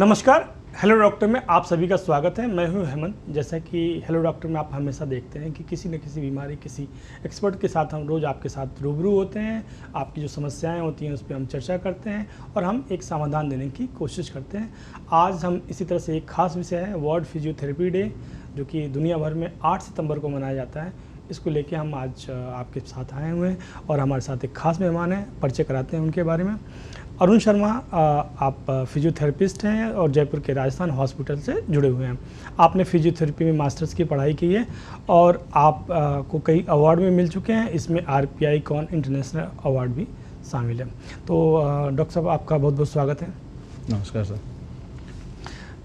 नमस्कार। Hello doctor में आप सभी का स्वागत है। मैं हूं हेमंत। जैसा कि हेलो डॉक्टर में आप हमेशा देखते हैं कि किसी न किसी बीमारी, किसी एक्सपर्ट के साथ हम रोज़ आपके साथ रूबरू होते हैं। आपकी जो समस्याएं होती हैं उस पर हम चर्चा करते हैं और हम एक समाधान देने की कोशिश करते हैं। आज हम इसी तरह से एक खास विषय है वर्ल्ड फिजियोथेरेपी डे, जो कि दुनिया भर में 8 सितंबर को मनाया जाता है। इसको लेके हम आज आपके साथ आए हुए हैं और हमारे साथ एक खास मेहमान हैं, परिचय कराते हैं उनके बारे में। अरुण शर्मा, आप फिजियोथेरेपिस्ट हैं और जयपुर के राजस्थान हॉस्पिटल से जुड़े हुए हैं। आपने फिजियोथेरेपी में मास्टर्स की पढ़ाई की है और आप को कई अवार्ड में मिल चुके हैं। इसमें RPI कॉन इंटरनेशनल अवार्ड भी शामिल है। तो डॉक्टर साहब, आपका बहुत बहुत स्वागत है। नमस्कार सर।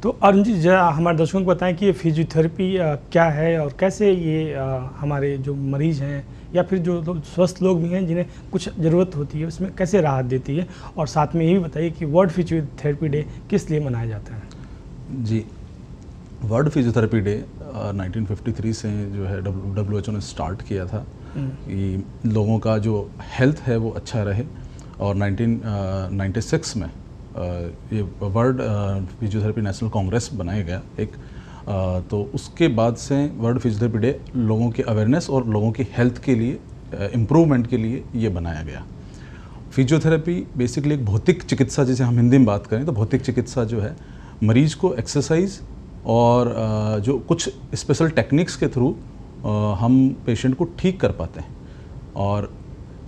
तो अरुण जी, जरा हमारे दर्शकों को बताएं कि ये फिजियोथेरेपी क्या है और कैसे ये हमारे जो मरीज़ हैं या फिर जो स्वस्थ लोग भी हैं जिन्हें कुछ ज़रूरत होती है उसमें कैसे राहत देती है, और साथ में ये भी बताइए कि वर्ल्ड फिजियोथेरेपी डे किस लिए मनाया जाता है। जी, वर्ल्ड फिजियोथेरेपी डे 1953 से जो है WHO ने स्टार्ट किया था कि लोगों का जो हेल्थ है वो अच्छा रहे, और 1996 में ये वर्ल्ड फिजियोथेरेपी नेशनल कांग्रेस बनाया गया एक। तो उसके बाद से वर्ल्ड फिजियोथेरेपी डे लोगों की अवेयरनेस और लोगों की हेल्थ के लिए, इम्प्रूवमेंट के लिए ये बनाया गया। फिजियोथेरेपी बेसिकली एक भौतिक चिकित्सा, जिसे हम हिंदी में बात करें तो भौतिक चिकित्सा जो है, मरीज को एक्सरसाइज और जो कुछ स्पेशल टेक्निक्स के थ्रू हम पेशेंट को ठीक कर पाते हैं। और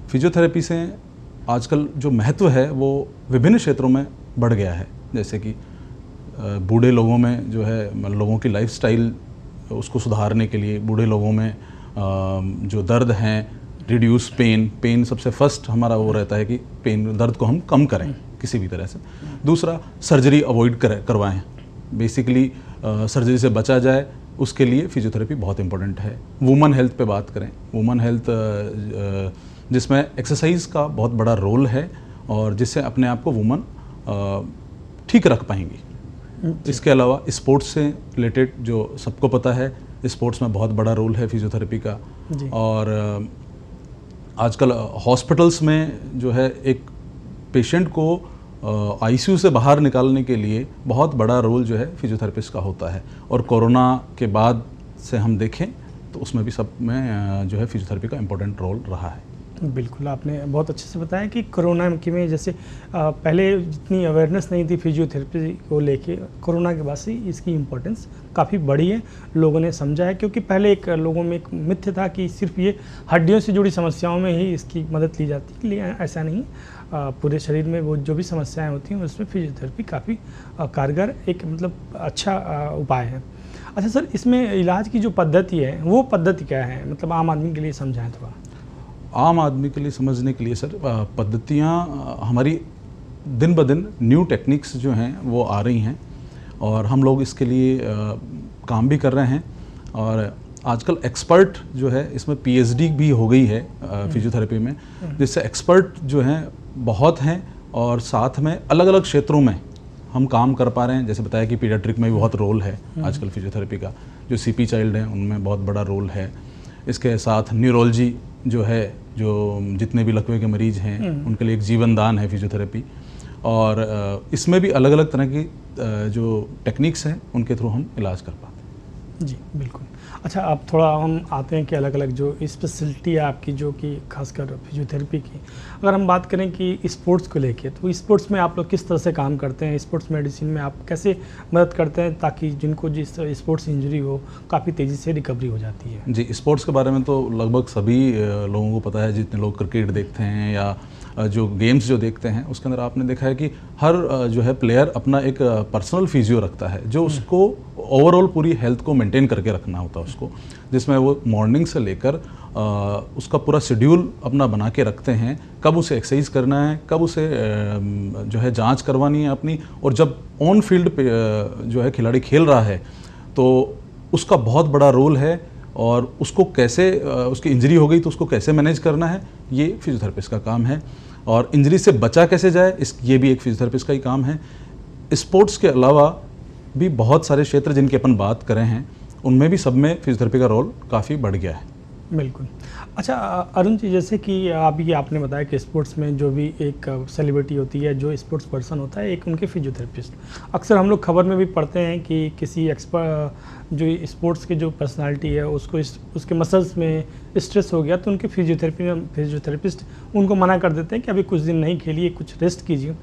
फिजियोथेरेपी से आजकल जो महत्व है वो विभिन्न क्षेत्रों में बढ़ गया है, जैसे कि बूढ़े लोगों में जो है लोगों की लाइफस्टाइल उसको सुधारने के लिए, बूढ़े लोगों में जो दर्द हैं, रिड्यूस पेन सबसे फर्स्ट हमारा वो रहता है कि दर्द को हम कम करें किसी भी तरह से। दूसरा, सर्जरी अवॉइड करवाएं, बेसिकली सर्जरी से बचा जाए, उसके लिए फिजियोथेरेपी बहुत इंपॉर्टेंट है। वुमन हेल्थ पे बात करें, वुमन हेल्थ जिसमें एक्सरसाइज का बहुत बड़ा रोल है और जिससे अपने आप को वुमन ठीक रख पाएंगी। इसके अलावा स्पोर्ट्स से रिलेटेड, जो सबको पता है, स्पोर्ट्स में बहुत बड़ा रोल है फिजियोथेरेपी का। और आजकल हॉस्पिटल्स में जो है एक पेशेंट को ICU से बाहर निकालने के लिए बहुत बड़ा रोल जो है फिजियोथेरेपिस्ट का होता है। और कोरोना के बाद से हम देखें तो उसमें भी सब में जो है फिजियोथेरेपी का इम्पोर्टेंट रोल रहा है। बिल्कुल, आपने बहुत अच्छे से बताया कि कोरोना की में जैसे पहले जितनी अवेयरनेस नहीं थी फिजियोथेरेपी को लेके, कोरोना के बाद से इसकी इम्पोर्टेंस काफ़ी बढ़ी है, लोगों ने समझा है। क्योंकि पहले एक लोगों में एक मिथ्य था कि सिर्फ ये हड्डियों से जुड़ी समस्याओं में ही इसकी मदद ली जाती है, लेकिन ऐसा नहीं। पूरे शरीर में वो जो भी समस्याएँ होती हैं उसमें फिजियोथेरेपी काफ़ी कारगर, एक मतलब अच्छा उपाय है। अच्छा सर, इसमें इलाज की जो पद्धति है वो पद्धति क्या है, मतलब आम आदमी के लिए समझाएं थोड़ा। आम आदमी के लिए समझने के लिए सर, पद्धतियाँ हमारी दिन ब दिन न्यू टेक्निक्स जो हैं वो आ रही हैं और हम लोग इसके लिए काम भी कर रहे हैं। और आजकल एक्सपर्ट जो है इसमें PhD भी हो गई है फिजियोथेरेपी में, जिससे एक्सपर्ट जो हैं बहुत हैं और साथ में अलग अलग क्षेत्रों में हम काम कर पा रहे हैं। जैसे बताया कि पीडियाट्रिक में भी बहुत रोल है आजकल फिजियोथेरेपी का, जो CP चाइल्ड हैं उनमें बहुत बड़ा रोल है। इसके साथ न्यूरोलॉजी जो है, जो जितने भी लकवे के मरीज़ हैं उनके लिए एक जीवन दान है फिजियोथेरेपी। और इसमें भी अलग अलग तरह की जो टेक्निक्स हैं उनके थ्रू हम इलाज कर पाते हैं। जी बिल्कुल। अच्छा, अब थोड़ा हम आते हैं कि अलग अलग जो स्पेशलिटी है आपकी, जो कि खासकर फिजियोथेरेपी की, अगर हम बात करें कि स्पोर्ट्स को लेके, तो स्पोर्ट्स में आप लोग किस तरह से काम करते हैं? स्पोर्ट्स मेडिसिन में आप कैसे मदद करते हैं ताकि जिनको जिस स्पोर्ट्स इंजरी हो काफ़ी तेज़ी से रिकवरी हो जाती है? जी, स्पोर्ट्स के बारे में तो लगभग सभी लोगों को पता है, जितने लोग क्रिकेट देखते हैं या जो गेम्स जो देखते हैं उसके अंदर आपने देखा है कि हर जो है प्लेयर अपना एक पर्सनल फिजियो रखता है, जो उसको ओवरऑल पूरी हेल्थ को मेंटेन करके रखना होता है उसको, जिसमें वो मॉर्निंग से लेकर उसका पूरा शेड्यूल अपना बना के रखते हैं, कब उसे एक्सरसाइज करना है, कब उसे जो है जांच करवानी है अपनी, और जब ऑन फील्ड पे जो है खिलाड़ी खेल रहा है तो उसका बहुत बड़ा रोल है। और उसको कैसे, उसकी इंजरी हो गई तो उसको कैसे मैनेज करना है, ये फिजियोथेरेपिस्ट का काम है। और इंजरी से बचा कैसे जाए, ये भी एक फिजियोथेरेपिस्ट का ही काम है। स्पोर्ट्स के अलावा भी बहुत सारे क्षेत्र जिनकी अपन बात कर रहे हैं, उनमें भी सब में फिजियोथेरेपी का रोल काफ़ी बढ़ गया है। बिल्कुल। अच्छा अरुण जी, जैसे कि अभी आपने बताया कि स्पोर्ट्स में जो भी एक सेलिब्रिटी होती है, जो स्पोर्ट्स पर्सन होता है, एक उनके फिजियोथेरेपिस्ट, अक्सर हम लोग खबर में भी पढ़ते हैं कि किसी एक्सपर्ट जो स्पोर्ट्स की जो पर्सनालिटी है उसको उसके मसल्स में स्ट्रेस हो गया तो उनके फिजियोथेरेपिस्ट उनको मना कर देते हैं कि अभी कुछ दिन नहीं खेलिए, कुछ रेस्ट कीजिए।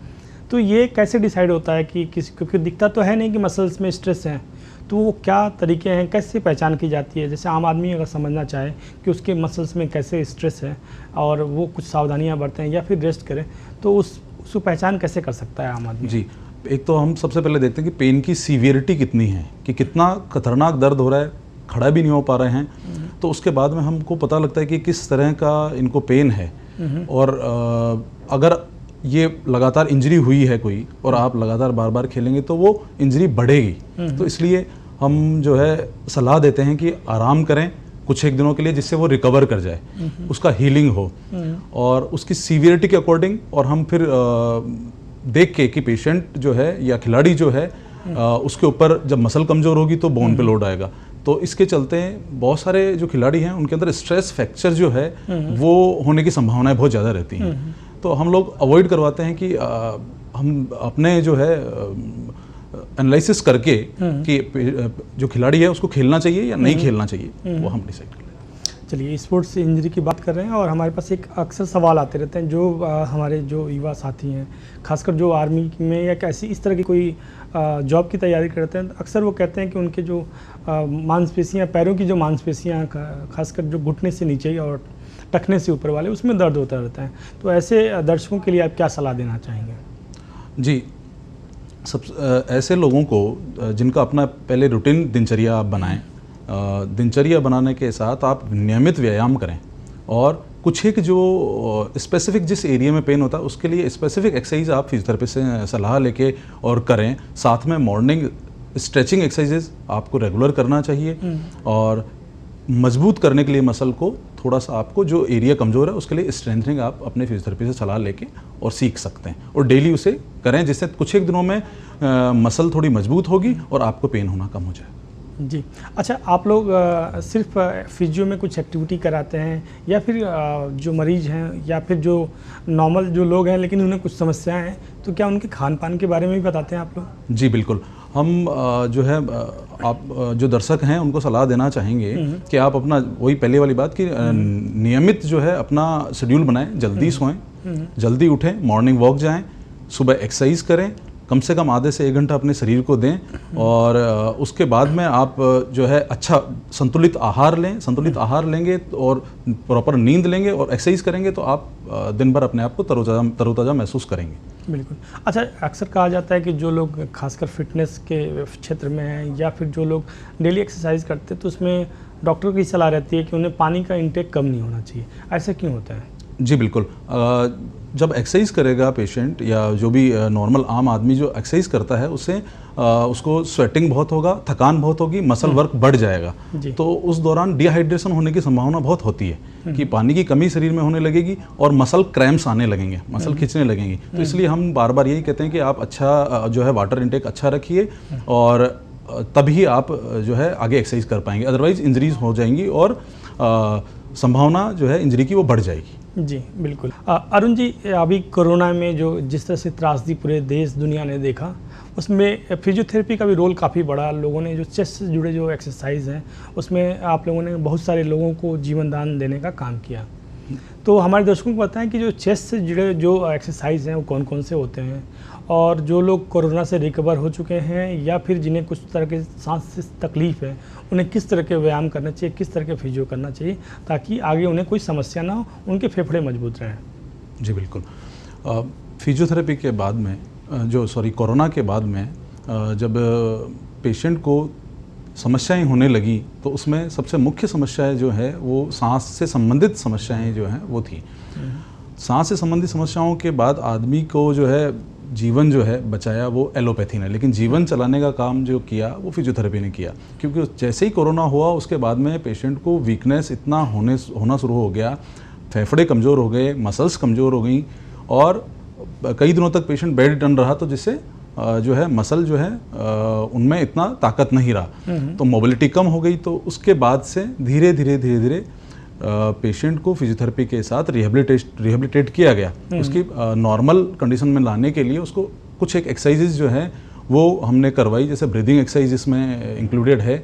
तो ये कैसे डिसाइड होता है कि किसी, क्योंकि दिखता तो है नहीं कि मसल्स में स्ट्रेस है, तो वो क्या तरीके हैं, कैसे पहचान की जाती है? जैसे आम आदमी अगर समझना चाहे कि उसके मसल्स में कैसे स्ट्रेस है और वो कुछ सावधानियां बरतें या फिर रेस्ट करें, तो उसको पहचान कैसे कर सकता है आम आदमी? जी, एक तो हम सबसे पहले देखते हैं कि पेन की सीवियरिटी कितनी है, कि कितना खतरनाक दर्द हो रहा है, खड़ा भी नहीं हो पा रहे हैं। तो उसके बाद में हमको पता लगता है कि किस तरह का इनको पेन है। और अगर ये लगातार इंजरी हुई है कोई और आप लगातार बार बार खेलेंगे तो वो इंजरी बढ़ेगी। तो इसलिए हम जो है सलाह देते हैं कि आराम करें कुछ एक दिनों के लिए, जिससे वो रिकवर कर जाए, उसका हीलिंग हो और उसकी सीवियरिटी के अकॉर्डिंग। और हम फिर देख के कि पेशेंट जो है या खिलाड़ी जो है उसके ऊपर जब मसल कमज़ोर होगी तो बोन पे लोड आएगा। तो इसके चलते बहुत सारे जो खिलाड़ी हैं उनके अंदर स्ट्रेस फ्रैक्चर जो है वो होने की संभावनाएं बहुत ज़्यादा रहती हैं। तो हम लोग अवॉइड करवाते हैं कि हम अपने जो है एनालिसिस करके कि जो खिलाड़ी है उसको खेलना चाहिए या नहीं खेलना चाहिए, वो हम डिसाइड कर लेते हैं। चलिए, स्पोर्ट्स इंजरी की बात कर रहे हैं और हमारे पास एक अक्सर सवाल आते रहते हैं जो हमारे जो युवा साथी हैं, खासकर जो आर्मी में या कैसी इस तरह की कोई जॉब की तैयारी करते हैं, अक्सर वो कहते हैं कि उनके जो मांसपेशियां, पैरों की जो मांसपेशियां, खासकर जो घुटने से नीचे और टखने से ऊपर वाले, उसमें दर्द होता रहता है। तो ऐसे दर्शकों के लिए आप क्या सलाह देना चाहेंगे? जी, ऐसे लोगों को जिनका अपना पहले रूटीन दिनचर्या आप बनाएं, दिनचर्या बनाने के साथ आप नियमित व्यायाम करें और कुछ एक जो स्पेसिफिक जिस एरिया में पेन होता है उसके लिए स्पेसिफिक एक्सरसाइज आप फिजियोथेरेपिस्ट से सलाह लेके और करें। साथ में मॉर्निंग स्ट्रेचिंग एक्सरसाइजेज आपको रेगुलर करना चाहिए और मजबूत करने के लिए मसल को थोड़ा सा आपको जो एरिया कमज़ोर है उसके लिए स्ट्रेंथनिंग आप अपने फिजियोथेरेपी से सलाह लेके और सीख सकते हैं और डेली उसे करें, जिससे कुछ एक दिनों में मसल थोड़ी मजबूत होगी और आपको पेन होना कम हो जाए। जी। अच्छा, आप लोग सिर्फ फिजियो में कुछ एक्टिविटी कराते हैं या फिर जो मरीज हैं या फिर जो नॉर्मल जो लोग हैं लेकिन उन्हें कुछ समस्याएं हैं, तो क्या उनके खान पान के बारे में भी बताते हैं आप लोग? जी बिल्कुल, हम जो है आप जो दर्शक हैं उनको सलाह देना चाहेंगे कि आप अपना वही पहले वाली बात कि नियमित जो है अपना शेड्यूल बनाएं, जल्दी सोएं, जल्दी उठें, मॉर्निंग वॉक जाएं, सुबह एक्सरसाइज करें, कम से कम आधे से 1 घंटा अपने शरीर को दें और उसके बाद में आप जो है अच्छा संतुलित आहार लें। संतुलित आहार लेंगे और प्रॉपर नींद लेंगे और एक्सरसाइज करेंगे तो आप दिन भर अपने आप को तरोताज़ा महसूस करेंगे। बिल्कुल। अच्छा, अक्सर कहा जाता है कि जो लोग खासकर फिटनेस के क्षेत्र में हैं या फिर जो लोग डेली एक्सरसाइज करते हैं तो उसमें डॉक्टर की सलाह रहती है कि उन्हें पानी का इंटेक कम नहीं होना चाहिए। ऐसा क्यों होता है? जी बिल्कुल, जब एक्सरसाइज करेगा पेशेंट या जो भी नॉर्मल आम आदमी जो एक्सरसाइज करता है उससे उसको स्वेटिंग बहुत होगा, थकान बहुत होगी, मसल वर्क बढ़ जाएगा। तो उस दौरान डिहाइड्रेशन होने की संभावना बहुत होती है कि पानी की कमी शरीर में होने लगेगी और मसल क्रैम्प्स आने लगेंगे, मसल खींचने लगेंगी। तो इसलिए हम बार बार यही कहते हैं कि आप अच्छा जो है वाटर इंटेक अच्छा रखिए और तभी आप जो है आगे एक्सरसाइज कर पाएंगे, अदरवाइज इंजरीज हो जाएंगी और संभावना जो है इंजरी की वो बढ़ जाएगी। जी बिल्कुल। अरुण जी, अभी कोरोना में जो जिस तरह से त्रासदी पूरे देश दुनिया ने देखा, उसमें फिजियोथेरेपी का भी रोल काफ़ी बड़ा। लोगों ने जो चेस्ट से जुड़े जो एक्सरसाइज हैं उसमें आप लोगों ने बहुत सारे लोगों को जीवन दान देने का काम किया। तो हमारे दर्शकों को बताएं कि जो चेस्ट से जुड़े जो एक्सरसाइज हैं वो कौन कौन से होते हैं और जो लोग कोरोना से रिकवर हो चुके हैं या फिर जिन्हें कुछ तरह के सांस से तकलीफ है उन्हें किस तरह के व्यायाम करना चाहिए, किस तरह के फिजियो करना चाहिए ताकि आगे उन्हें कोई समस्या ना हो, उनके फेफड़े मजबूत रहें? जी बिल्कुल, फिजियोथेरेपी के बाद में कोरोना के बाद में जब पेशेंट को समस्याएं होने लगी तो उसमें सबसे मुख्य समस्याएं जो है वो सांस से संबंधित समस्याएं जो हैं वो थी। सांस से संबंधित समस्याओं के बाद आदमी को जो है जीवन जो है बचाया वो एलोपैथी ने, लेकिन जीवन चलाने का काम जो किया वो फिजियोथेरेपी ने किया। क्योंकि जैसे ही कोरोना हुआ उसके बाद में पेशेंट को वीकनेस इतना होना शुरू हो गया, फेफड़े कमज़ोर हो गए, मसल्स कमज़ोर हो गई और कई दिनों तक पेशेंट बेड रिटर्न रहा, तो जिससे जो है मसल जो है उनमें इतना ताकत नहीं रहा, तो मोबिलिटी कम हो गई। तो उसके बाद से धीरे धीरे पेशेंट को फिजियोथेरेपी के साथ रिहेबिलिटेट किया गया, उसकी नॉर्मल कंडीशन में लाने के लिए उसको कुछ एक एक्सरसाइजेज जो है वो हमने करवाई, जैसे ब्रीदिंग एक्सरसाइज इसमें इंक्लूडेड है,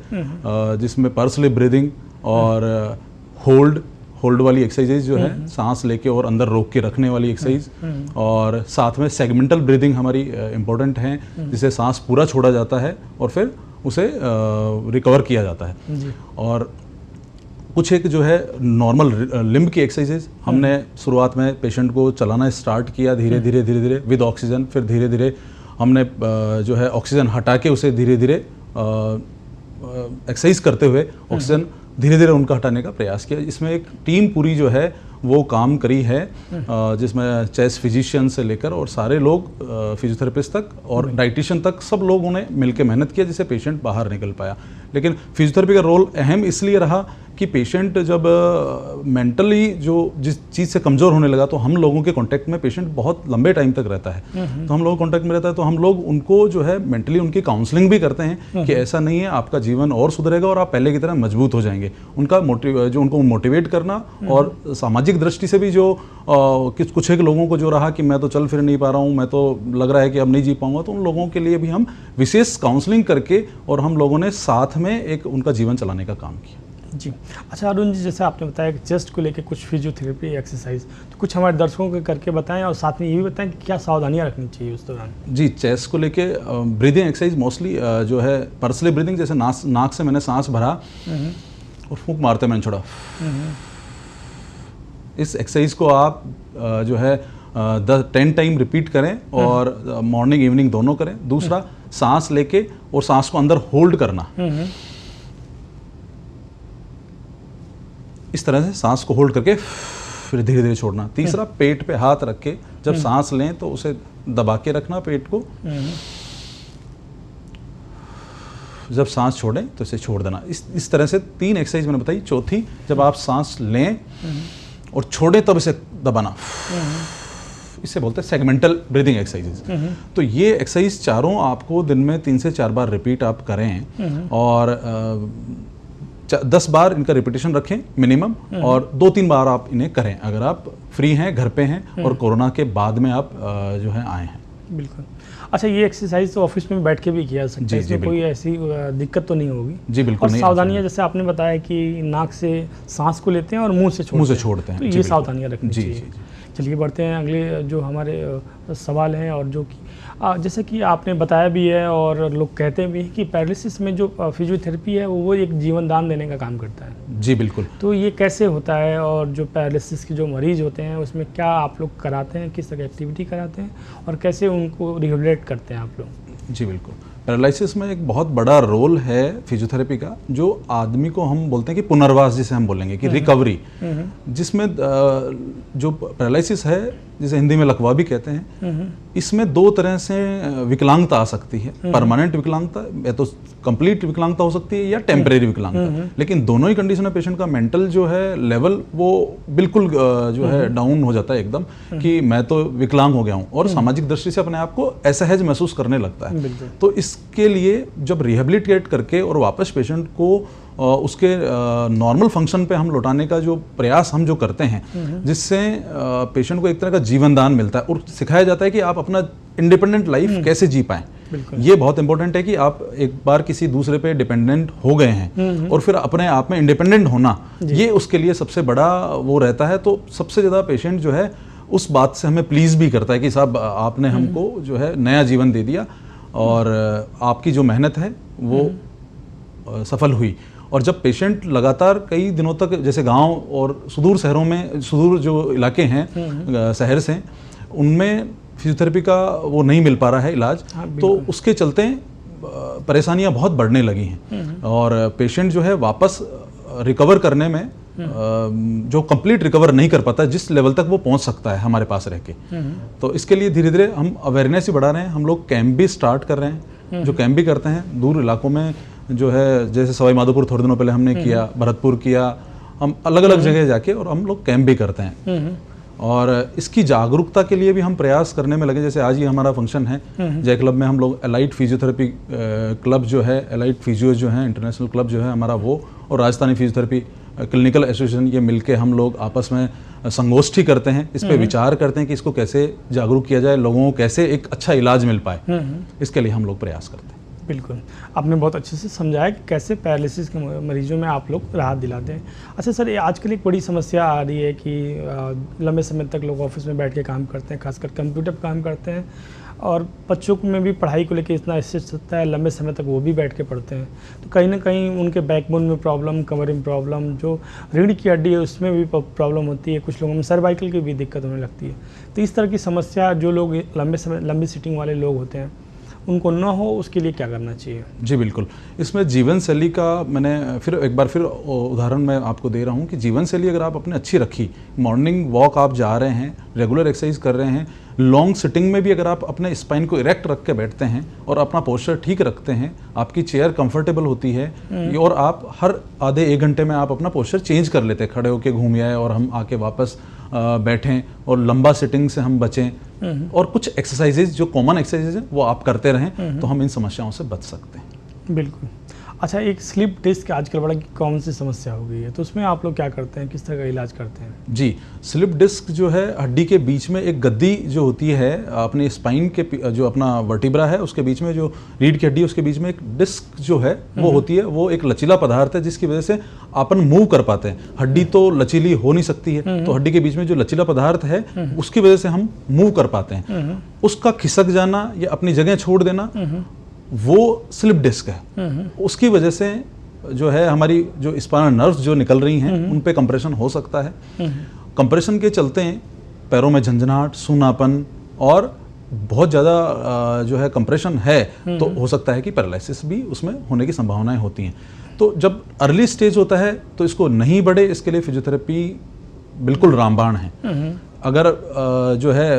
जिसमें पर्स लिप ब्रीदिंग और होल्ड वाली एक्सरसाइज जो है, सांस लेके और अंदर रोक के रखने वाली एक्सरसाइज, और साथ में सेगमेंटल ब्रीदिंग हमारी इम्पोर्टेंट है, जिसे सांस पूरा छोड़ा जाता है और फिर उसे रिकवर किया जाता है। और कुछ एक जो है नॉर्मल लिम्ब की एक्सरसाइजेज हमने शुरुआत में पेशेंट को चलाना स्टार्ट किया, धीरे धीरे विद ऑक्सीजन, फिर धीरे धीरे हमने जो है ऑक्सीजन हटा के उसे धीरे धीरे एक्सरसाइज करते हुए ऑक्सीजन धीरे धीरे उनका हटाने का प्रयास किया। इसमें एक टीम पूरी जो है वो काम करी है, जिसमें चेस्ट फिजिशियन से लेकर और सारे लोग फिजियोथेरेपिस्ट तक और डाइटिशियन तक सब लोगों ने मिलकर मेहनत किया, जिससे पेशेंट बाहर निकल पाया। लेकिन फिजियोथेरेपी का रोल अहम इसलिए रहा कि पेशेंट जब मेंटली जो जिस चीज़ से कमज़ोर होने लगा, तो हम लोगों के कांटेक्ट में पेशेंट बहुत लंबे टाइम तक रहता है, तो हम लोगों के कांटेक्ट में रहता है, तो हम लोग उनको जो है मेंटली उनकी काउंसलिंग भी करते हैं कि ऐसा नहीं है, आपका जीवन और सुधरेगा और आप पहले की तरह मजबूत हो जाएंगे। उनका जो उनको मोटिवेट करना, और सामाजिक दृष्टि से भी जो कुछ एक लोगों को जो रहा कि मैं तो चल फिर नहीं पा रहा हूँ, मैं तो लग रहा है कि अब नहीं जी पाऊंगा, तो उन लोगों के लिए भी हम विशेष काउंसलिंग करके और हम लोगों ने साथ में एक उनका जीवन चलाने का काम किया। जी अच्छा अरुण जी, जैसे आपने बताया कि चेस्ट को लेके कुछ फिजियोथेरेपी एक्सरसाइज, तो कुछ हमारे दर्शकों को करके बताएं और साथ में ये भी बताएं कि क्या सावधानियां रखनी चाहिए उस दौरान। जी, चेस्ट को लेके ब्रीदिंग एक्सरसाइज मोस्टली जो है पर्सनली ब्रीदिंग, जैसे नाक से मैंने सांस भरा और फूंक मारते मैंने छोड़ा, इस एक्सरसाइज को आप जो है 10 टाइम रिपीट करें और मॉर्निंग इवनिंग दोनों करें। दूसरा, सांस लेके और सांस को अंदर होल्ड करना, इस तरह से सांस को होल्ड करके फिर धीरे धीरे छोड़ना। तीसरा, पेट पे हाथ रख के जब सांस लें तो उसे दबा के रखना पेट को, जब सांस छोड़ें तो इसे छोड़ देना। इस तरह से 3 एक्सरसाइज मैंने बताई। चौथी, जब आप सांस लें और छोड़ें तब इसे दबाना, इसे बोलते हैं सेगमेंटल ब्रीदिंग एक्सरसाइजेज। तो ये एक्सरसाइज चारों आपको दिन में 3 से 4 बार रिपीट आप करें और 10 बार इनका रिपीटेशन रखें मिनिमम, और 2-3 बार आप इन्हें करें अगर आप फ्री हैं, घर पे हैं और कोरोना के बाद में आप जो है आए हैं। बिल्कुल। अच्छा, ये एक्सरसाइज तो ऑफिस में बैठ के भी किया जा सकता है, इसमें कोई ऐसी दिक्कत तो नहीं होगी? जी बिल्कुल। और सावधानियां जैसे आपने बताया कि नाक से सांस को लेते हैं और मुंह से छोड़ते हैं, तो ये सावधानियां रखनी चाहिए। चलिए बढ़ते हैं अगले जो हमारे सवाल हैं, और जो कि जैसे कि आपने बताया भी है और लोग कहते भी हैं कि पैरालिसिस में जो फिजियोथेरेपी है वो एक जीवन दान देने का काम करता है। जी बिल्कुल। तो ये कैसे होता है, और जो पैरालिसिस के जो मरीज होते हैं उसमें क्या आप लोग कराते हैं, किस तरह एक्टिविटी कराते हैं और कैसे उनको रिहेबिलिटेट करते हैं आप लोग? जी बिल्कुल। पैरालिसिस में एक बहुत बड़ा रोल है फिजियोथेरेपी का, जो आदमी को हम बोलते हैं कि पुनर्वास, जिसे हम बोलेंगे कि रिकवरी, जिसमें जो पैरालिसिस है जिसे हिंदी में लकवा भी कहते हैं, इसमें 2 तरह से विकलांगता आ सकती है। परमानेंट विकलांगता या तो कंप्लीट विकलांगता हो सकती है या टेम्परेरी विकलांगता, लेकिन दोनों ही कंडीशन में पेशेंट का मेंटल जो है लेवल वो बिल्कुल जो है डाउन हो जाता है एकदम, कि मैं तो विकलांग हो गया हूँ, और सामाजिक दृष्टि से अपने आप को असहज महसूस करने लगता है। तो इसके लिए जब रिहेबिलिटेट करके और वापस पेशेंट को उसके नॉर्मल फंक्शन पे हम लौटाने का जो प्रयास हम जो करते हैं, जिससे पेशेंट को एक तरह का जीवन दान मिलता है और सिखाया जाता है कि आप अपना इंडिपेंडेंट लाइफ कैसे जी पाएं। ये बहुत इंपॉर्टेंट है कि आप एक बार किसी दूसरे पे डिपेंडेंट हो गए हैं और फिर अपने आप में इंडिपेंडेंट होना, ये उसके लिए सबसे बड़ा वो रहता है। तो सबसे ज़्यादा पेशेंट जो है उस बात से हमें प्लीज़ भी करता है कि साहब आपने हमको जो है नया जीवन दे दिया और आपकी जो मेहनत है वो सफल हुई। और जब पेशेंट लगातार कई दिनों तक, जैसे गांव और सुदूर शहरों में, सुदूर जो इलाके हैं शहर से, उनमें फिजियोथेरेपी का वो नहीं मिल पा रहा है इलाज, तो उसके चलते परेशानियां बहुत बढ़ने लगी हैं और पेशेंट जो है वापस रिकवर करने में जो कंप्लीट रिकवर नहीं कर पाता, जिस लेवल तक वो पहुंच सकता है हमारे पास रह के। तो इसके लिए धीरे धीरे हम अवेयरनेस ही बढ़ा रहे हैं। हम लोग कैंप भी स्टार्ट कर रहे हैं, जो कैंप भी करते हैं दूर इलाकों में, जो है जैसे सवाई माधोपुर थोड़े दिनों पहले हमने किया, भरतपुर किया, हम अलग अलग जगह जाके और हम लोग कैंप भी करते हैं। और इसकी जागरूकता के लिए भी हम प्रयास करने में लगे। जैसे आज ही हमारा फंक्शन है जय क्लब में, हम लोग एलाइट फिजियोथेरेपी क्लब जो है, एलाइट फिजियो जो है इंटरनेशनल क्लब जो है हमारा वो, और राजस्थानी फिजियोथेरेपी क्लिनिकल एसोसिएशन, ये मिलके हम लोग आपस में संगोष्ठी करते हैं, इस पे विचार करते हैं कि इसको कैसे जागरूक किया जाए, लोगों को कैसे एक अच्छा इलाज मिल पाए, इसके लिए हम लोग प्रयास करते हैं। बिल्कुल, आपने बहुत अच्छे से समझाया कि कैसे पैरालिसिस के मरीजों में आप लोग राहत दिलाते हैं। अच्छा सर, ये आजकल एक बड़ी समस्या आ रही है कि लंबे समय तक लोग ऑफिस में बैठ के काम करते हैं, खासकर कंप्यूटर पर काम करते हैं, और बच्चों में भी पढ़ाई को लेकर इतना स्ट्रेस होता है, लंबे समय तक वो भी बैठ के पढ़ते हैं, तो कहीं ना कहीं उनके बैकबोन में प्रॉब्लम, कमर में प्रॉब्लम, जो रीढ़ की हड्डी है उसमें भी प्रॉब्लम होती है, कुछ लोगों में सर्वाइकल की भी दिक्कत होने लगती है। तो इस तरह की समस्या जो लोग लंबी सीटिंग वाले लोग होते हैं उनको ना हो, उसके लिए क्या करना चाहिए? जी बिल्कुल, इसमें जीवन शैली का मैंने फिर एक बार उदाहरण मैं आपको दे रहा हूँ कि जीवन शैली अगर आप अपने अच्छी रखी, मॉर्निंग वॉक आप जा रहे हैं, रेगुलर एक्सरसाइज कर रहे हैं, लॉन्ग सिटिंग में भी अगर आप अपने स्पाइन को इरेक्ट रख के बैठते हैं और अपना पोस्चर ठीक रखते हैं, आपकी चेयर कंफर्टेबल होती है, और आप हर आधे 1 घंटे में आप अपना पोस्चर चेंज कर लेते हैं, खड़े होके घूम आए और हम आके वापस बैठें, और लंबा सिटिंग से हम बचें, और कुछ एक्सरसाइजेज जो कॉमन एक्सरसाइजेज हैं वो आप करते रहें, तो हम इन समस्याओं से बच सकते हैं। बिल्कुल। अच्छा, एक स्लिप डिस्क आजकल बड़ा कॉमन सी समस्या हो गई है, तो उसमें आप लोग क्या करते हैं, किस तरह का इलाज करते हैं? जी, स्लिप डिस्क जो है हड्डी के बीच में एक गद्दी जो होती है, अपने स्पाइन के जो अपना वर्टिब्रा है उसके बीच में, जो रीढ़ की हड्डी है उसके बीच में एक डिस्क जो है वो होती है, वो एक लचीला पदार्थ है जिसकी वजह से अपन मूव कर पाते हैं। हड्डी तो लचीली हो नहीं सकती है, तो हड्डी के बीच में जो लचीला पदार्थ है उसकी वजह से हम मूव कर पाते हैं। उसका खिसक जाना या अपनी जगह छोड़ देना, वो स्लिप डिस्क है। उसकी वजह से जो है हमारी जो स्पाइनल नर्व्स जो निकल रही हैं उन पे कंप्रेशन हो सकता है। कंप्रेशन के चलते पैरों में झंझनाहट, सूनापन, और बहुत ज़्यादा जो है कंप्रेशन है, तो हो सकता है कि पैरालिसिस भी उसमें होने की संभावनाएं होती हैं। तो जब अर्ली स्टेज होता है तो इसको नहीं बढ़े, इसके लिए फिजियोथेरेपी बिल्कुल रामबाण है। अगर जो है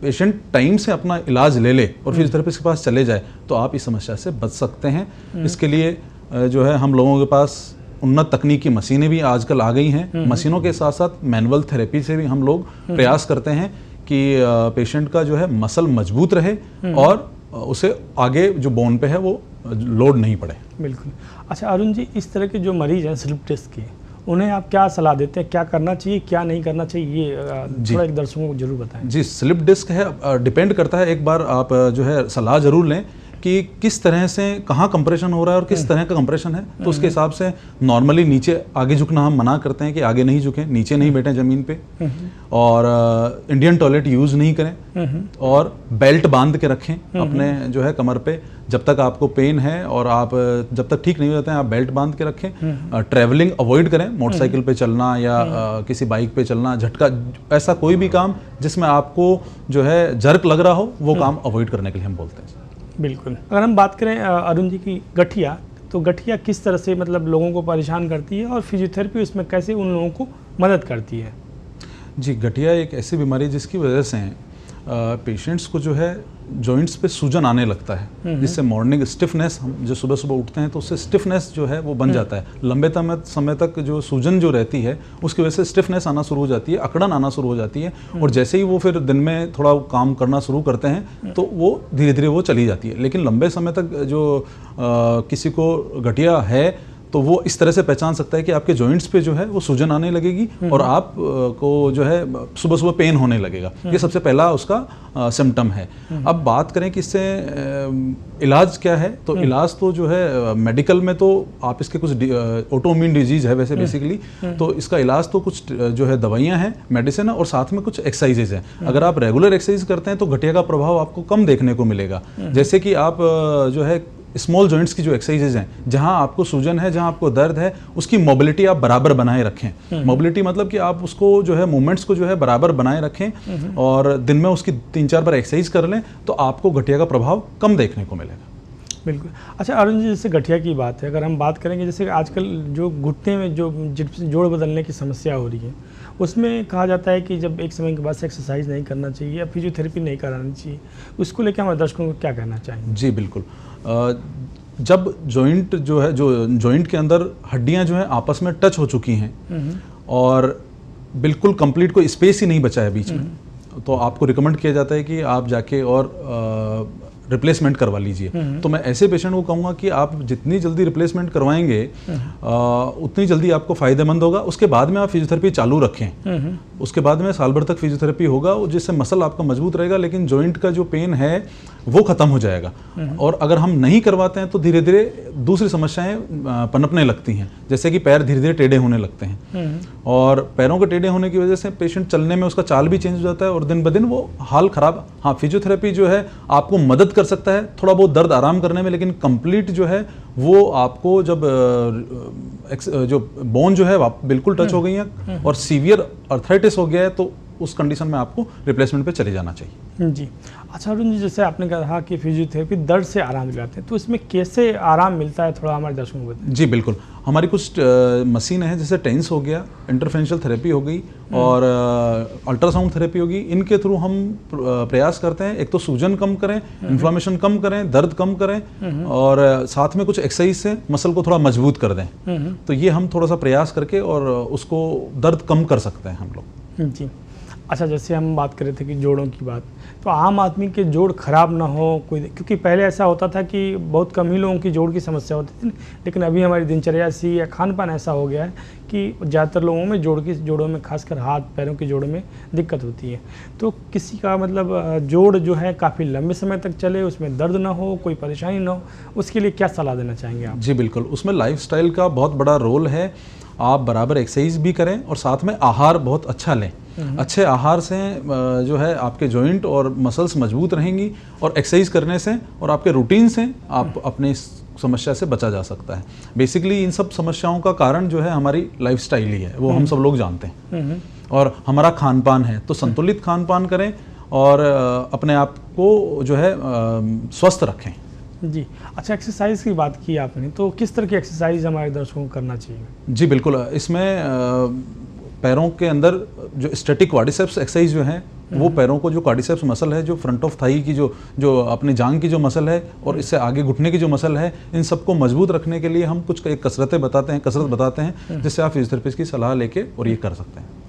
पेशेंट टाइम से अपना इलाज ले ले और फिजियोथेरेपिस्ट के पास चले जाए तो आप इस समस्या से बच सकते हैं। इसके लिए जो है हम लोगों के पास उन्नत तकनीकी मशीनें भी आजकल आ गई हैं। मशीनों के साथ साथ मैनुअल थेरेपी से भी हम लोग प्रयास करते हैं कि पेशेंट का जो है मसल मजबूत रहे और उसे आगे जो बोन पे है वो लोड नहीं पड़े। बिल्कुल। अच्छा अरुण जी, इस तरह के जो मरीज हैं स्लिप डिस्क के, उन्हें आप क्या सलाह देते हैं, क्या करना चाहिए, क्या नहीं करना चाहिए, ये थोड़ा एक दर्शकों को जरूर बताएं। जी, स्लिप डिस्क है, डिपेंड करता है, एक बार आप जो है सलाह जरूर लें कि किस तरह से कहाँ कंप्रेशन हो रहा है और किस तरह का कंप्रेशन है, तो उसके हिसाब से नॉर्मली नीचे आगे झुकना हम मना करते हैं कि आगे नहीं झुकें, नीचे नहीं बैठें ज़मीन पे, और इंडियन टॉयलेट यूज़ नहीं करें, और बेल्ट बांध के रखें अपने जो है कमर पे जब तक आपको पेन है, और आप जब तक ठीक नहीं हो जाते हैं आप बेल्ट बांध के रखें। ट्रैवलिंग अवॉइड करें, मोटरसाइकिल पे चलना या किसी बाइक पे चलना, झटका, ऐसा कोई भी काम जिसमें आपको जो है जर्क लग रहा हो वो काम अवॉइड करने के लिए हम बोलते हैं। बिल्कुल। अगर हम बात करें अरुण जी की गठिया, तो गठिया किस तरह से मतलब लोगों को परेशान करती है और फिजियोथेरेपी उसमें कैसे उन लोगों को मदद करती है? जी, गठिया एक ऐसी बीमारी है जिसकी वजह से पेशेंट्स को जो है जॉइंट्स पे सूजन आने लगता है, जिससे मॉर्निंग स्टिफनेस, हम जो सुबह सुबह उठते हैं तो उससे स्टिफनेस जो है वो बन जाता है। लंबे समय तक जो सूजन जो रहती है उसकी वजह से स्टिफनेस आना शुरू हो जाती है, अकड़न आना शुरू हो जाती है, और जैसे ही वो फिर दिन में थोड़ा काम करना शुरू करते हैं तो वो धीरे धीरे वो चली जाती है। लेकिन लंबे समय तक जो किसी को गठिया है तो वो इस तरह से पहचान सकता है कि आपके जॉइंट्स पे जो है वो सूजन आने लगेगी और आप को जो है सुबह सुबह पेन होने लगेगा। ये सबसे पहला उसका सिम्टम है। अब बात करें कि इससे इलाज क्या है, तो इलाज तो जो है मेडिकल में तो आप इसके कुछ ऑटोइम्यून डिजीज है वैसे बेसिकली, तो इसका इलाज तो कुछ जो है दवाइयाँ हैं, मेडिसिन है, और साथ में कुछ एक्सरसाइजेज हैं। अगर आप रेगुलर एक्सरसाइज करते हैं तो गठिया का प्रभाव आपको कम देखने को मिलेगा। जैसे कि आप जो है स्मॉल जॉइंट्स की जो एक्सरसाइजेज हैं, जहां आपको सूजन है, जहां आपको दर्द है, उसकी मोबिलिटी आप बराबर बनाए रखें। मोबिलिटी मतलब कि आप उसको जो है मूवमेंट्स को जो है बराबर बनाए रखें और दिन में उसकी 3-4 बार एक्सरसाइज कर लें तो आपको गठिया का प्रभाव कम देखने को मिलेगा। बिल्कुल। अच्छा अरुण जी, जैसे गठिया की बात है, अगर हम बात करेंगे जैसे आजकल जो घुटने में जो जोड़ बदलने की समस्या हो रही है, उसमें कहा जाता है कि जब एक समय के बाद से एक्सरसाइज नहीं करना चाहिए या फिजियोथेरेपी नहीं करानी चाहिए, उसको लेकर हमारे दर्शकों को क्या कहना चाहिए? जी बिल्कुल। जब जॉइंट जो है, जो जॉइंट के अंदर हड्डियां जो है आपस में टच हो चुकी हैं और बिल्कुल कंप्लीट कोई स्पेस ही नहीं बचा है बीच में, तो आपको रिकमेंड किया जाता है कि आप जाके और रिप्लेसमेंट करवा लीजिए। तो मैं ऐसे पेशेंट को कहूँगा कि आप जितनी जल्दी रिप्लेसमेंट करवाएंगे उतनी जल्दी आपको फ़ायदेमंद होगा। उसके बाद में आप फिजियोथेरेपी चालू रखें, उसके बाद में साल भर तक फिजियोथेरेपी होगा, जिससे मसल आपका मजबूत रहेगा, लेकिन जॉइंट का जो पेन है वो ख़त्म हो जाएगा। और अगर हम नहीं करवाते हैं तो धीरे धीरे दूसरी समस्याएं पनपने लगती हैं, जैसे कि पैर धीरे धीरे टेढ़े होने लगते हैं, और पैरों के टेढ़े होने की वजह से पेशेंट चलने में उसका चाल भी चेंज हो जाता है और दिन ब दिन वो हाल खराब। हाँ, फिजियोथेरेपी जो है आपको मदद कर सकता है थोड़ा बहुत दर्द आराम करने में, लेकिन कंप्लीट जो है वो आपको जब जो बोन जो है बिल्कुल टच हो गई है और सीवियर अर्थराइटिस हो गया है तो उस कंडीशन में आपको रिप्लेसमेंट पे चले जाना चाहिए। जी, अच्छा अरुण जी, जैसे आपने कहा कि फिजियोथेरेपी दर्द से आराम दिलाते हैं, तो इसमें कैसे आराम मिलता है, थोड़ा हमारे दर्शकों को बताएं। जी बिल्कुल, हमारी कुछ मशीन है, जैसे टेंस हो गया, इंटरफेरेंशियल थेरेपी हो गई और अल्ट्रासाउंड थेरेपी होगी। इनके थ्रू हम प्रयास करते हैं एक तो सूजन कम करें, इन्फ्लामेशन कम करें, दर्द कम करें और साथ में कुछ एक्सरसाइज से मसल को थोड़ा मजबूत कर दें। तो ये हम थोड़ा सा प्रयास करके और उसको दर्द कम कर सकते हैं हम लोग। जी, अच्छा जैसे हम बात कर रहे थे कि जोड़ों की बात, तो आम आदमी के जोड़ खराब ना हो कोई, क्योंकि पहले ऐसा होता था कि बहुत कम ही लोगों की जोड़ की समस्या होती थी, लेकिन अभी हमारी दिनचर्या सी या खान पान ऐसा हो गया है कि ज़्यादातर लोगों में जोड़ों में खासकर हाथ पैरों के जोड़ों में दिक्कत होती है। तो किसी का मतलब जोड़ जो है काफ़ी लंबे समय तक चले, उसमें दर्द ना हो, कोई परेशानी ना हो, उसके लिए क्या सलाह देना चाहेंगे आप? जी बिल्कुल, उसमें लाइफस्टाइल का बहुत बड़ा रोल है। आप बराबर एक्सरसाइज भी करें और साथ में आहार बहुत अच्छा लें। अच्छे आहार से जो है आपके जॉइंट और मसल्स मजबूत रहेंगी और एक्सरसाइज करने से और आपके रूटीन से आप अपने इस समस्या से बचा जा सकता है। बेसिकली इन सब समस्याओं का कारण जो है हमारी लाइफस्टाइल ही है, वो हम सब लोग जानते हैं। और हमारा खान पान है, तो संतुलित खान पान करें और अपने आप को जो है स्वस्थ रखें। जी, अच्छा एक्सरसाइज की बात की आपने, तो किस तरह की एक्सरसाइज हमारे दर्शकों को करना चाहिए? जी बिल्कुल, इसमें पैरों के अंदर जो स्टैटिक क्वाड्रिसेप्स एक्सरसाइज जो है वो पैरों को जो क्वाड्रिसेप्स मसल है, जो फ्रंट ऑफ थाई की जो अपनी जांग की जो मसल है और इससे आगे घुटने की जो मसल है, इन सबको मजबूत रखने के लिए हम कुछ एक कसरत बताते हैं जिससे आप फिजियोथेरेपिस्ट की सलाह लेके और ये कर सकते हैं।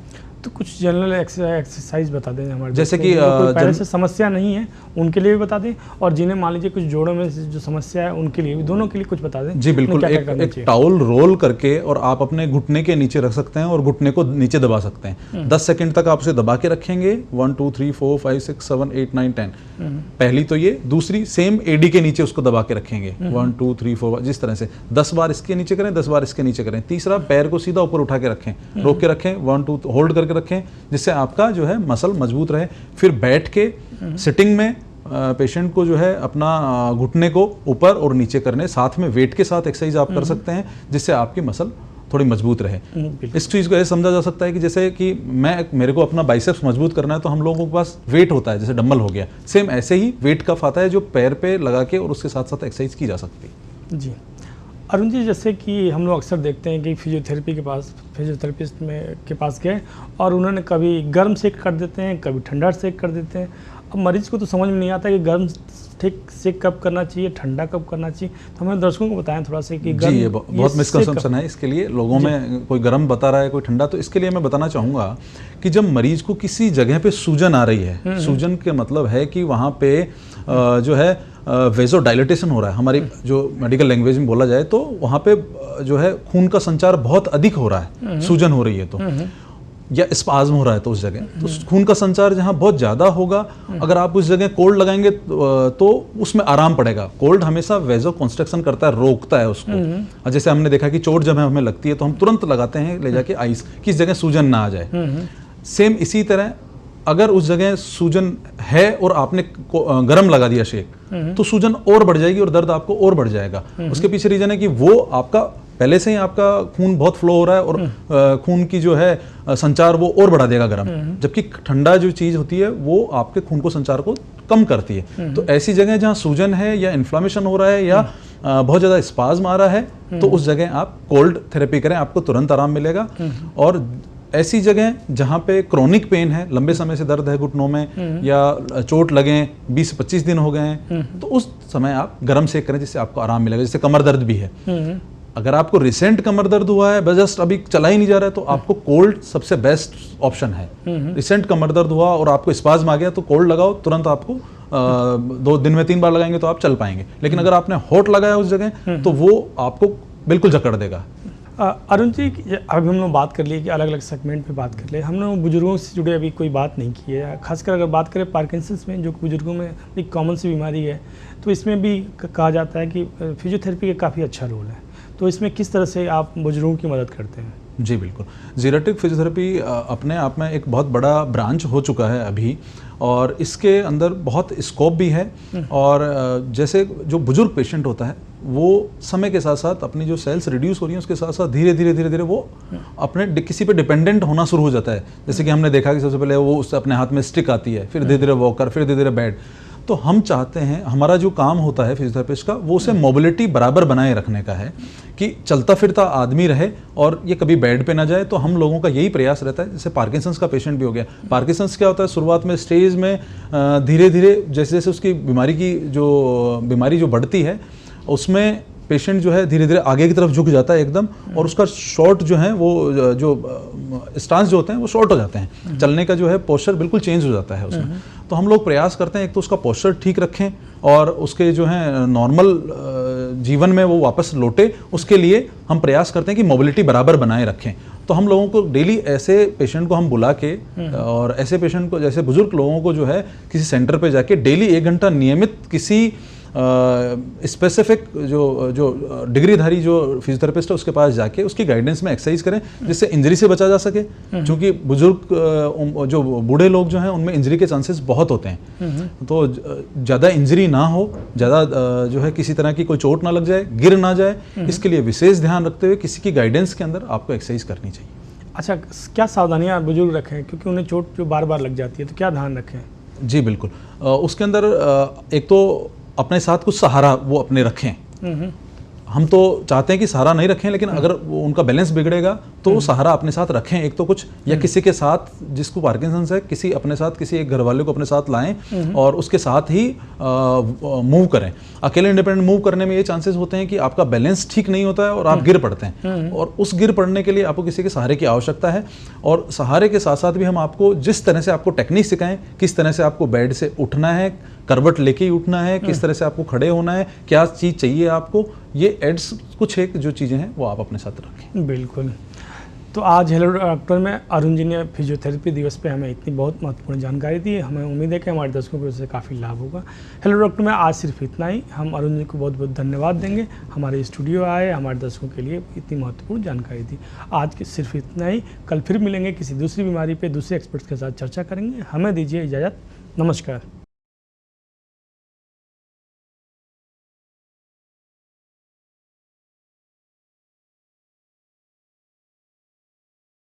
तो कुछ जनरल एक्सरसाइज बता दें हमारे, जैसे कि पहले से समस्या नहीं है उनके लिए भी बता दें, और जिन्हें मान लीजिए कुछ जोड़ों में जो समस्या है उनके लिए भी, दोनों के लिए कुछ बता दें। जी बिल्कुल, एक टॉवल रोल करके और आप अपने घुटने के नीचे रख सकते हैं और घुटने को नीचे दबा सकते हैं। 10 सेकंड तक आप उसे दबा के रखेंगे। 1 2 3 4 5 6 7 8 9 10 पहली तो ये, दूसरी सेम एडी के नीचे उसको दबा के रखेंगे 1 2 3 4 जिस तरह से 10 बार इसके नीचे करें, 10 बार इसके नीचे करें। तीसरा, पैर को सीधा ऊपर उठा के रखें, रोक के रखें, 1 2 होल्ड करके रखें, जिससे आपका जो है मसल मजबूत रहे। फिर बैठ के सिटिंग में पेशेंट को जो है अपना घुटने को ऊपर और नीचे करने, साथ में वेट के साथ एक्सरसाइज आप कर सकते हैं, जिससे आपकी मसल थोड़ी मजबूत रहे। इस चीज़ को ऐसे समझा जा सकता है कि जैसे कि मेरे को अपना बाइसेप्स मजबूत करना है तो हम लोगों के पास वेट होता है, जैसे डंबल हो गया, सेम ऐसे ही वेट कफ आता है जो पैर पे लगा के और उसके साथ साथ एक्सरसाइज की जा सकती है। जी, अरुण जी, जैसे कि हम लोग अक्सर देखते हैं कि फिजियोथेरेपिस्ट के पास गए और उन्होंने कभी गर्म सेक कर देते हैं, कभी ठंडा सेक कर देते हैं। अब मरीज को तो समझ में नहीं आता कि गर्म सेक कब करना चाहिए, ठंडा कब करना चाहिए, तो हमें दर्शकों को बताएं थोड़ा सा कि जी, ये बहुत मिसकंसेप्शन है इसके लिए, लोगों में कोई गर्म बता रहा है कोई ठंडा। तो इसके लिए मैं बताना चाहूँगा कि जब मरीज को किसी जगह पे सूजन आ रही है, सूजन के मतलब है कि वहाँ पे जो है वेजो डायलिटेशन हो रहा है, हमारी जो मेडिकल लैंग्वेज में बोला जाए तो वहाँ पे जो है खून का संचार बहुत अधिक हो रहा है, सूजन हो रही है तो, या स्पाज्म हो रहा है तो उस जगह, तो खून का संचार जहाँ बहुत ज़्यादा होगा, अगर आप उस जगह कोल्ड लगाएंगे तो उसमें आराम पड़ेगा। कोल्ड हमेशा वेजो कंस्ट्रक्शन करता है, रोकता है उसको। जैसे हमने देखा कि चोट जब हमें लगती है तो हम तुरंत लगाते हैं ले जाके आइस, कि इस जगह सूजन ना आ जाए। सेम इसी तरह अगर उस जगह सूजन है और आपने गर्म लगा दिया शेक, तो सूजन और बढ़ जाएगी और दर्द आपको और बढ़ जाएगा। उसके पीछे रीजन है कि वो आपका पहले से ही आपका खून बहुत फ्लो हो रहा है और खून की जो है संचार वो और बढ़ा देगा गर्म, जबकि ठंडा जो चीज होती है वो आपके खून को संचार को कम करती है। तो ऐसी जगह जहाँ सूजन है या इन्फ्लामेशन हो रहा है या बहुत ज़्यादा स्पाज्म आ रहा है, तो उस जगह आप कोल्ड थेरेपी करें, आपको तुरंत आराम मिलेगा। और ऐसी जगह जहाँ पे क्रोनिक पेन है, लंबे समय से दर्द है घुटनों में या चोट लगे 20-25 दिन हो गए हैं, तो उस समय आप गर्म सेक करें जिससे आपको आराम मिलेगा। जैसे कमर दर्द भी है, अगर आपको रिसेंट कमर दर्द हुआ है, बस जस्ट अभी चला ही नहीं जा रहा है, तो आपको कोल्ड सबसे बेस्ट ऑप्शन है। रिसेंट कमर दर्द हुआ और आपको स्पाज्म आ गया तो कोल्ड लगाओ, तुरंत आपको 2 दिन में 3 बार लगाएंगे तो आप चल पाएंगे। लेकिन अगर आपने हॉट लगाया उस जगह तो वो आपको बिल्कुल जकड़ देगा। अरुण जी, अभी हम लोग बात कर लिए कि अलग अलग सेगमेंट पे बात कर ले, हम लोग बुजुर्गों से जुड़े अभी कोई बात नहीं की है। खासकर अगर बात करें पार्किंसंस में, जो बुजुर्गों में एक कॉमन सी बीमारी है, तो इसमें भी कहा जाता है कि फिजियोथेरेपी का काफ़ी अच्छा रोल है। तो इसमें किस तरह से आप बुजुर्गों की मदद करते हैं? जी बिल्कुल, जीरेट्रिक फिजियोथेरेपी अपने आप में एक बहुत बड़ा ब्रांच हो चुका है अभी, और इसके अंदर बहुत स्कोप भी है। और जैसे जो बुजुर्ग पेशेंट होता है वो समय के साथ साथ अपनी जो सेल्स रिड्यूस हो रही हैं उसके साथ साथ धीरे धीरे वो अपने किसी पे डिपेंडेंट होना शुरू हो जाता है। जैसे कि हमने देखा कि सबसे पहले वो उससे अपने हाथ में स्टिक आती है, फिर धीरे धीरे वॉकर, फिर धीरे धीरे बेड। तो हम चाहते हैं, हमारा जो काम होता है फिजियोथेरेपिस्ट का, वो उसे मोबिलिटी बराबर बनाए रखने का है कि चलता फिरता आदमी रहे और ये कभी बेड पे ना जाए। तो हम लोगों का यही प्रयास रहता है। जैसे पार्किंसंस का पेशेंट भी हो गया, पार्किंसंस क्या होता है, शुरुआत में स्टेज में धीरे धीरे जैसे जैसे उसकी बीमारी जो बढ़ती है उसमें पेशेंट जो है धीरे धीरे आगे की तरफ झुक जाता है एकदम, और उसका शॉर्ट जो है वो जो स्टांस जो होते हैं वो शॉर्ट हो जाते हैं, चलने का जो है पोस्चर बिल्कुल चेंज हो जाता है उसमें। तो हम लोग प्रयास करते हैं एक तो उसका पोस्चर ठीक रखें और उसके जो है नॉर्मल जीवन में वो वापस लौटे, उसके लिए हम प्रयास करते हैं कि मोबिलिटी बराबर बनाए रखें। तो हम लोगों को डेली ऐसे पेशेंट को हम बुला के, और ऐसे पेशेंट को, जैसे बुजुर्ग लोगों को जो है किसी सेंटर पे जाके डेली 1 घंटा नियमित किसी स्पेसिफिक जो डिग्रीधारी जो फिजियोथेरेपिस्ट है उसके पास जाके उसकी गाइडेंस में एक्सरसाइज करें, जिससे इंजरी से बचा जा सके। क्योंकि बुजुर्ग जो बूढ़े लोग जो हैं उनमें इंजरी के चांसेस बहुत होते हैं। तो ज़्यादा इंजरी ना हो, ज़्यादा जो है किसी तरह की कोई चोट ना लग जाए, गिर ना जाए, इसके लिए विशेष ध्यान रखते हुए किसी की गाइडेंस के अंदर आपको एक्सरसाइज करनी चाहिए। अच्छा, क्या सावधानियाँ बुजुर्ग रखें, क्योंकि उन्हें चोट जो बार बार लग जाती है, तो क्या ध्यान रखें? जी बिल्कुल, उसके अंदर एक तो अपने साथ कुछ सहारा वो अपने रखें। हम तो चाहते हैं कि सहारा नहीं रखें, लेकिन अगर वो उनका बैलेंस बिगड़ेगा तो वो सहारा अपने साथ रखें एक तो कुछ, या किसी के साथ, जिसको पार्किंसंस है, किसी अपने साथ किसी एक घर वाले को अपने साथ लाएं और उसके साथ ही मूव करें। अकेले इंडिपेंडेंट मूव करने में ये चांसेस होते हैं कि आपका बैलेंस ठीक नहीं होता है और आप गिर पड़ते हैं, और उस गिर पड़ने के लिए आपको किसी के सहारे की आवश्यकता है। और सहारे के साथ साथ भी हम आपको जिस तरह से आपको टेक्निक सिखाएं, किस तरह से आपको बेड से उठना है, करवट लेके ही उठना है, किस तरह से आपको खड़े होना है, क्या चीज़ चाहिए आपको, ये एड्स कुछ एक जो चीज़ें हैं वो आप अपने साथ रखें। बिल्कुल। तो आज हेलो डॉक्टर में अरुण जी ने फिजियोथेरेपी दिवस पे हमें इतनी बहुत महत्वपूर्ण जानकारी दी। हमें उम्मीद है कि हमारे दर्शकों को उससे काफ़ी लाभ होगा। हेलो डॉक्टर में आज सिर्फ इतना ही। हम अरुण जी को बहुत बहुत धन्यवाद देंगे, हमारे स्टूडियो आए, हमारे दर्शकों के लिए इतनी महत्वपूर्ण जानकारी दी। आज के सिर्फ इतना ही। कल फिर मिलेंगे किसी दूसरी बीमारी पर दूसरे एक्सपर्ट्स के साथ चर्चा करेंगे। हमें दीजिए इजाज़त। नमस्कार।